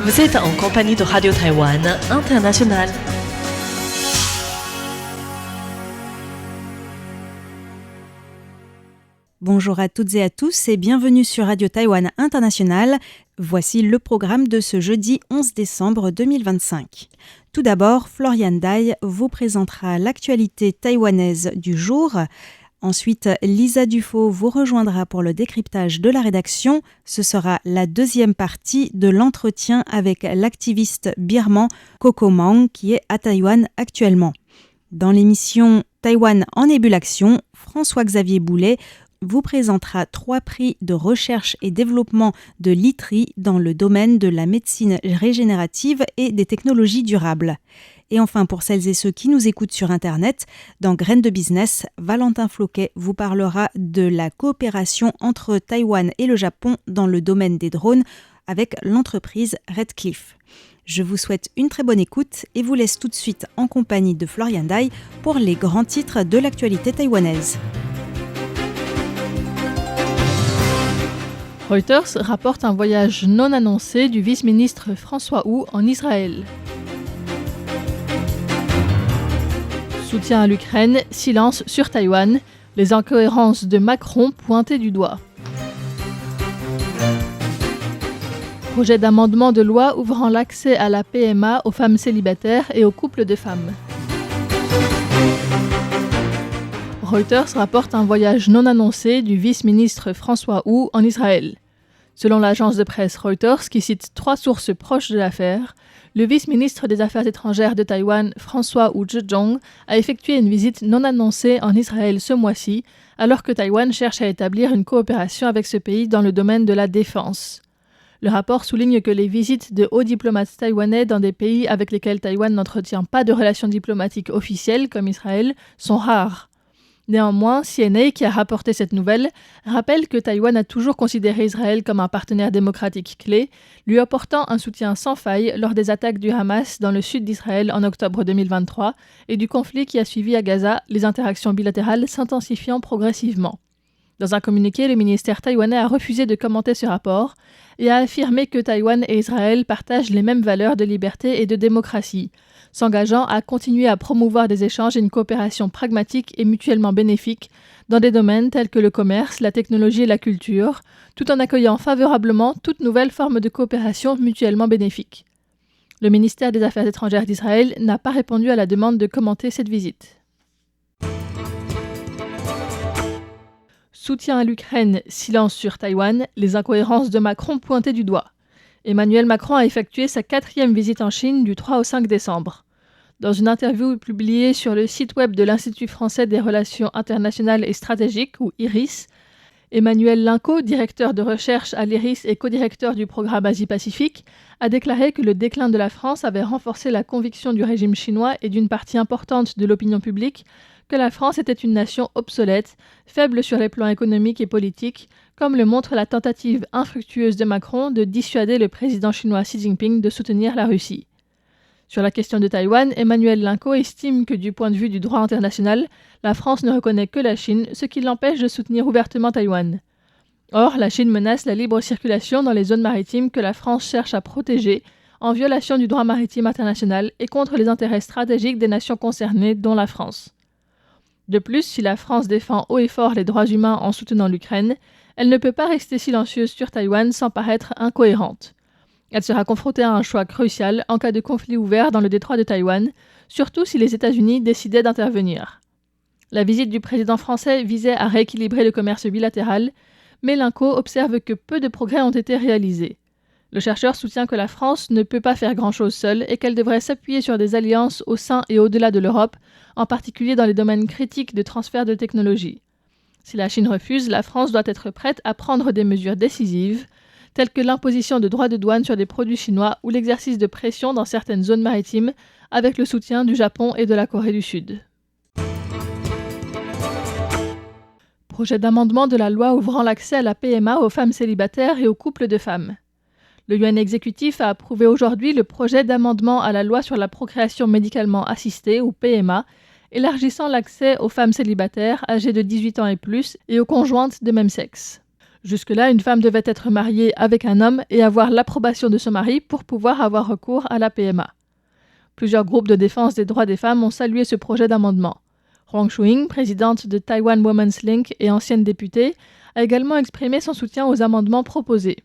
Vous êtes en compagnie de Radio Taïwan International. Bonjour à toutes et à tous et bienvenue sur Radio Taïwan International. Voici le programme de ce jeudi 11 décembre 2025. Tout d'abord, Florian Dai vous présentera l'actualité taïwanaise du jour. Ensuite, Lisa Dufaux vous rejoindra pour le décryptage de la rédaction. Ce sera la deuxième partie de l'entretien avec l'activiste birman Coco Mang qui est à Taïwan actuellement. Dans l'émission Taïwan en ébullition, François-Xavier Boulet vous présentera 3 prix de recherche et développement de l'ITRI dans le domaine de la médecine régénérative et des technologies durables. Et enfin, pour celles et ceux qui nous écoutent sur Internet, dans Graines de Business, Valentin Floquet vous parlera de la coopération entre Taïwan et le Japon dans le domaine des drones avec l'entreprise Redcliffe. Je vous souhaite une très bonne écoute et vous laisse tout de suite en compagnie de Florian Dai pour les grands titres de l'actualité taïwanaise. Reuters rapporte un voyage non annoncé du vice-ministre François Hu en Israël. Soutien à l'Ukraine, silence sur Taïwan, les incohérences de Macron pointées du doigt. Projet d'amendement de loi ouvrant l'accès à la PMA aux femmes célibataires et aux couples de femmes. Reuters rapporte un voyage non annoncé du vice-ministre François Hu en Israël. Selon l'agence de presse Reuters, qui cite 3 sources proches de l'affaire, le vice-ministre des Affaires étrangères de Taïwan, François Hu Zhezhong, a effectué une visite non annoncée en Israël ce mois-ci, alors que Taïwan cherche à établir une coopération avec ce pays dans le domaine de la défense. Le rapport souligne que les visites de hauts diplomates taïwanais dans des pays avec lesquels Taïwan n'entretient pas de relations diplomatiques officielles, comme Israël, sont rares. Néanmoins, CNA, qui a rapporté cette nouvelle, rappelle que Taïwan a toujours considéré Israël comme un partenaire démocratique clé, lui apportant un soutien sans faille lors des attaques du Hamas dans le sud d'Israël en octobre 2023 et du conflit qui a suivi à Gaza, les interactions bilatérales s'intensifiant progressivement. Dans un communiqué, le ministère taïwanais a refusé de commenter ce rapport et a affirmé que Taïwan et Israël partagent les mêmes valeurs de liberté et de démocratie, s'engageant à continuer à promouvoir des échanges et une coopération pragmatique et mutuellement bénéfique dans des domaines tels que le commerce, la technologie et la culture, tout en accueillant favorablement toute nouvelle forme de coopération mutuellement bénéfique. Le ministère des Affaires étrangères d'Israël n'a pas répondu à la demande de commenter cette visite. Soutien à l'Ukraine, silence sur Taïwan, les incohérences de Macron pointées du doigt. Emmanuel Macron a effectué sa 4e visite en Chine du 3 au 5 décembre. Dans une interview publiée sur le site web de l'Institut français des relations internationales et stratégiques, ou IRIS, Emmanuel Linco, directeur de recherche à l'IRIS et co-directeur du programme Asie-Pacifique, a déclaré que le déclin de la France avait renforcé la conviction du régime chinois et d'une partie importante de l'opinion publique que la France était une nation obsolète, faible sur les plans économiques et politiques, comme le montre la tentative infructueuse de Macron de dissuader le président chinois Xi Jinping de soutenir la Russie. Sur la question de Taïwan, Emmanuel Linco estime que du point de vue du droit international, la France ne reconnaît que la Chine, ce qui l'empêche de soutenir ouvertement Taïwan. Or, la Chine menace la libre circulation dans les zones maritimes que la France cherche à protéger, en violation du droit maritime international et contre les intérêts stratégiques des nations concernées, dont la France. De plus, si la France défend haut et fort les droits humains en soutenant l'Ukraine, elle ne peut pas rester silencieuse sur Taïwan sans paraître incohérente. Elle sera confrontée à un choix crucial en cas de conflit ouvert dans le détroit de Taïwan, surtout si les États-Unis décidaient d'intervenir. La visite du président français visait à rééquilibrer le commerce bilatéral, mais Linco observe que peu de progrès ont été réalisés. Le chercheur soutient que la France ne peut pas faire grand-chose seule et qu'elle devrait s'appuyer sur des alliances au sein et au-delà de l'Europe, en particulier dans les domaines critiques de transfert de technologie. Si la Chine refuse, la France doit être prête à prendre des mesures décisives, telles que l'imposition de droits de douane sur des produits chinois ou l'exercice de pression dans certaines zones maritimes, avec le soutien du Japon et de la Corée du Sud. Projet d'amendement de la loi ouvrant l'accès à la PMA aux femmes célibataires et aux couples de femmes. Le yuan exécutif a approuvé aujourd'hui le projet d'amendement à la loi sur la procréation médicalement assistée, ou PMA, élargissant l'accès aux femmes célibataires âgées de 18 ans et plus et aux conjointes de même sexe. Jusque-là, une femme devait être mariée avec un homme et avoir l'approbation de son mari pour pouvoir avoir recours à la PMA. Plusieurs groupes de défense des droits des femmes ont salué ce projet d'amendement. Huang Shuing, présidente de Taiwan Women's Link et ancienne députée, a également exprimé son soutien aux amendements proposés.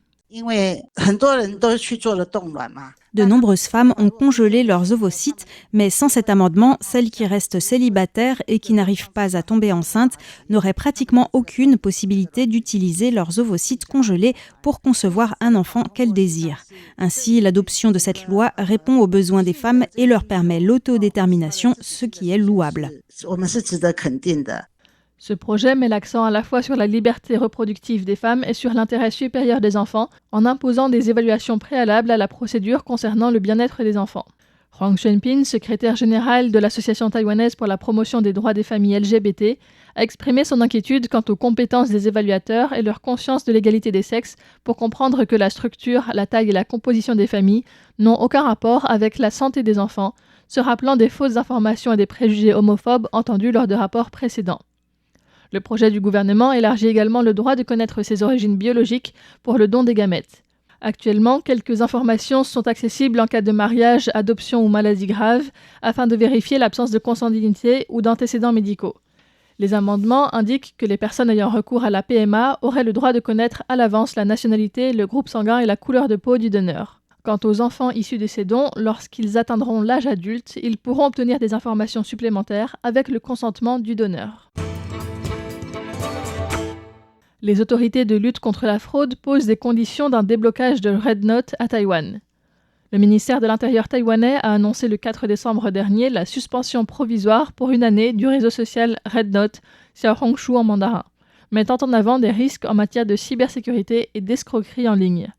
De nombreuses femmes ont congelé leurs ovocytes, mais sans cet amendement, celles qui restent célibataires et qui n'arrivent pas à tomber enceintes n'auraient pratiquement aucune possibilité d'utiliser leurs ovocytes congelés pour concevoir un enfant qu'elles désirent. Ainsi, l'adoption de cette loi répond aux besoins des femmes et leur permet l'autodétermination, ce qui est louable. Ce projet met l'accent à la fois sur la liberté reproductive des femmes et sur l'intérêt supérieur des enfants en imposant des évaluations préalables à la procédure concernant le bien-être des enfants. Huang Shenpin, secrétaire général de l'Association taïwanaise pour la promotion des droits des familles LGBT, a exprimé son inquiétude quant aux compétences des évaluateurs et leur conscience de l'égalité des sexes pour comprendre que la structure, la taille et la composition des familles n'ont aucun rapport avec la santé des enfants, se rappelant des fausses informations et des préjugés homophobes entendus lors de rapports précédents. Le projet du gouvernement élargit également le droit de connaître ses origines biologiques pour le don des gamètes. Actuellement, quelques informations sont accessibles en cas de mariage, adoption ou maladie grave, afin de vérifier l'absence de consanguinité ou d'antécédents médicaux. Les amendements indiquent que les personnes ayant recours à la PMA auraient le droit de connaître à l'avance la nationalité, le groupe sanguin et la couleur de peau du donneur. Quant aux enfants issus de ces dons, lorsqu'ils atteindront l'âge adulte, ils pourront obtenir des informations supplémentaires avec le consentement du donneur. Les autorités de lutte contre la fraude posent des conditions d'un déblocage de Red Note à Taïwan. Le ministère de l'Intérieur taïwanais a annoncé le 4 décembre dernier la suspension provisoire pour une année du réseau social Red Note, Xiaohongshu en mandarin, mettant en avant des risques en matière de cybersécurité et d'escroquerie en ligne.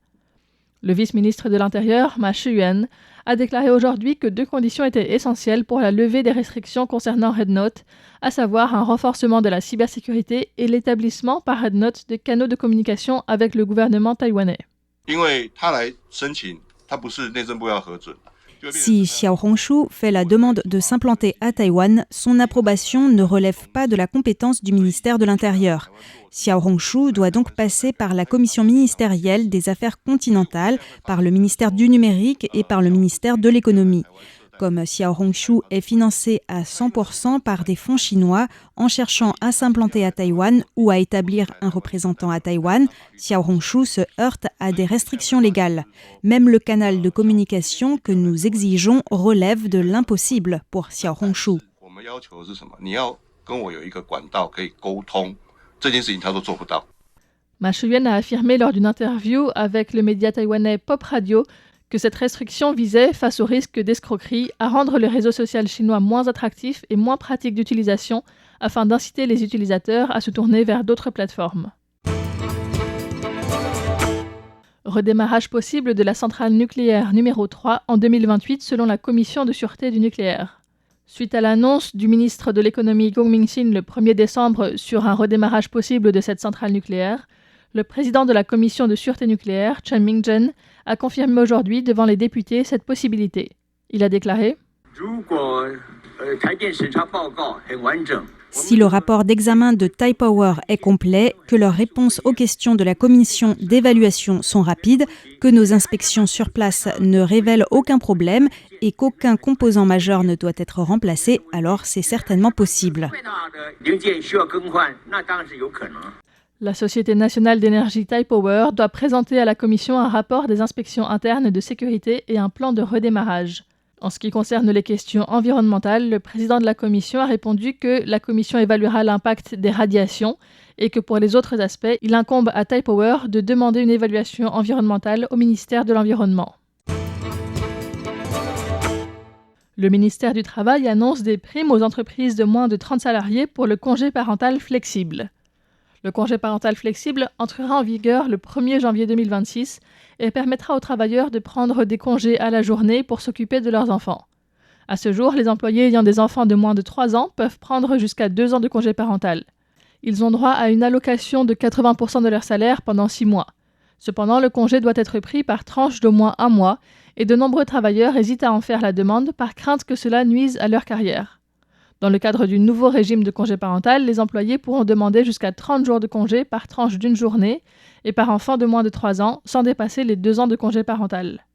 Le vice-ministre de l'Intérieur, Ma Shiyuan, a déclaré aujourd'hui que 2 conditions étaient essentielles pour la levée des restrictions concernant Red Note, à savoir un renforcement de la cybersécurité et l'établissement par Red Note de canaux de communication avec le gouvernement taïwanais. Si Xiaohongshu fait la demande de s'implanter à Taïwan, son approbation ne relève pas de la compétence du ministère de l'Intérieur. Xiaohongshu doit donc passer par la commission ministérielle des affaires continentales, par le ministère du numérique et par le ministère de l'économie. Comme Xiaohongshu est financé à 100% par des fonds chinois, en cherchant à s'implanter à Taïwan ou à établir un représentant à Taïwan, Xiaohongshu se heurte à des restrictions légales. Même le canal de communication que nous exigeons relève de l'impossible pour Xiaohongshu. Ma Shiyuan a affirmé lors d'une interview avec le média taïwanais Pop Radio que cette restriction visait, face au risque d'escroquerie, à rendre le réseau social chinois moins attractif et moins pratique d'utilisation afin d'inciter les utilisateurs à se tourner vers d'autres plateformes. Redémarrage possible de la centrale nucléaire numéro 3 en 2028 selon la Commission de sûreté du nucléaire. Suite à l'annonce du ministre de l'économie Gong Mingxin le 1er décembre sur un redémarrage possible de cette centrale nucléaire, le président de la commission de sûreté nucléaire, Chen Mingzhen, a confirmé aujourd'hui devant les députés cette possibilité. Il a déclaré « Si le rapport d'examen de Taipower est complet, que leurs réponses aux questions de la commission d'évaluation sont rapides, que nos inspections sur place ne révèlent aucun problème et qu'aucun composant majeur ne doit être remplacé, alors c'est certainement possible. » La Société nationale d'énergie Taipower doit présenter à la Commission un rapport des inspections internes de sécurité et un plan de redémarrage. En ce qui concerne les questions environnementales, le président de la Commission a répondu que la Commission évaluera l'impact des radiations et que pour les autres aspects, il incombe à Taipower de demander une évaluation environnementale au ministère de l'Environnement. Le ministère du Travail annonce des primes aux entreprises de moins de 30 salariés pour le congé parental flexible. Le congé parental flexible entrera en vigueur le 1er janvier 2026 et permettra aux travailleurs de prendre des congés à la journée pour s'occuper de leurs enfants. À ce jour, les employés ayant des enfants de moins de 3 ans peuvent prendre jusqu'à 2 ans de congé parental. Ils ont droit à une allocation de 80% de leur salaire pendant 6 mois. Cependant, le congé doit être pris par tranche d'au moins 1 mois et de nombreux travailleurs hésitent à en faire la demande par crainte que cela nuise à leur carrière. Dans le cadre du nouveau régime de congé parental, les employés pourront demander jusqu'à 30 jours de congé par tranche d'une journée et par enfant de moins de 3 ans, sans dépasser les 2 ans de congé parental.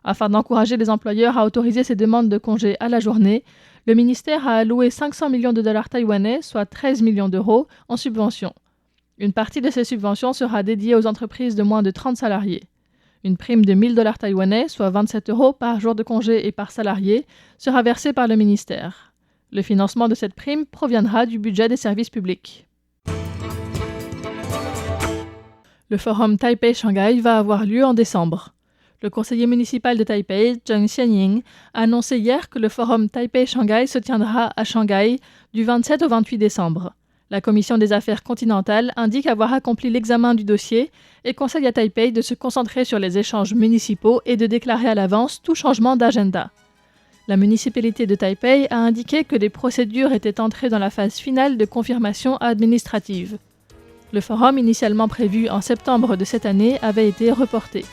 Afin d'encourager les employeurs à autoriser ces demandes de congé à la journée, le ministère a alloué 500 millions de dollars taïwanais, soit 13 millions d'euros, en subventions. Une partie de ces subventions sera dédiée aux entreprises de moins de 30 salariés. Une prime de 1000 dollars taïwanais, soit 27 euros par jour de congé et par salarié, sera versée par le ministère. Le financement de cette prime proviendra du budget des services publics. Le forum Taipei-Shanghai va avoir lieu en décembre. Le conseiller municipal de Taipei, Zheng Xianying, a annoncé hier que le forum Taipei-Shanghai se tiendra à Shanghai du 27 au 28 décembre. La commission des affaires continentales indique avoir accompli l'examen du dossier et conseille à Taipei de se concentrer sur les échanges municipaux et de déclarer à l'avance tout changement d'agenda. La municipalité de Taipei a indiqué que les procédures étaient entrées dans la phase finale de confirmation administrative. Le forum initialement prévu en septembre de cette année avait été reporté.